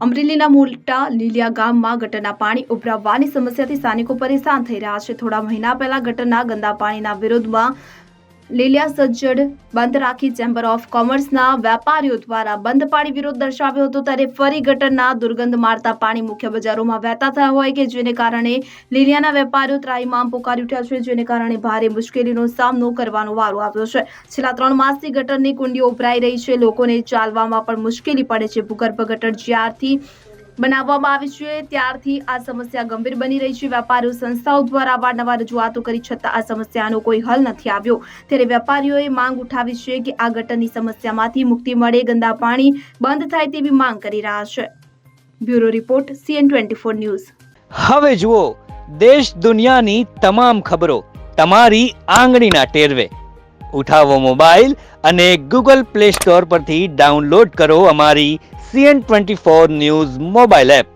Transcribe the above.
અમરેલીના મોટા લીલિયા ગામમાં ગટરના પાણી ઉભરાવવાની સમસ્યાથી સ્થાનિકો પરેશાન થઈ રહ્યા છે. થોડા મહિના પહેલા ગટરના ગંદા પાણીના વિરોધમાં લીલિયા સજ્જડ બંધ રાખી ચેમ્બર ઓફ કોમર્સના વેપારીઓ દ્વારા બંધ પાડી વિરોધ દર્શાવ્યો હતો. ત્યારે ફરી ગટરના દુર્ગંધ મારતા પાણી મુખ્ય બજારોમાં વહેતા થયા હોય કે જેને કારણે લીલિયાના વેપારીઓ ત્રાહિમામ પોકારી ઉઠ્યા છે, જેને કારણે ભારે મુશ્કેલીનો સામનો કરવાનો વારો આવ્યો છે. છેલ્લા 3 માસથી ગટરની કુંડીઓ ઉભરાઈ રહી છે. લોકોને ચાલવામાં પણ મુશ્કેલી પડે છે. ભૂગર્ભ ગટર જ્યારથી બનાવવામાં આવી છે ત્યારથી આ સમસ્યા ગંભીર બની રહી છે. વેપારીઓ સંસ્થાઓ દ્વારા અવારનવાર રજૂઆતો કરી છતાં આ સમસ્યાનો કોઈ હલ નથી આવ્યો. ત્યારે વેપારીઓએ માંગ ઉઠાવી છે કે આ ગટરની સમસ્યામાંથી મુક્તિ મળે, ગંદા પાણી બંધ થાય તેવી માંગ કરી રહ્યા છે. Bureau report CN24 news. હવે જુઓ દેશ દુનિયાની તમામ ખબરો તમારી આંગળીના ટેરવે. ઉઠાવો મોબાઈલ અને Google Play Store પરથી ડાઉનલોડ કરો અમારી CN24 ન્યૂઝ મોબાઈલ એપ.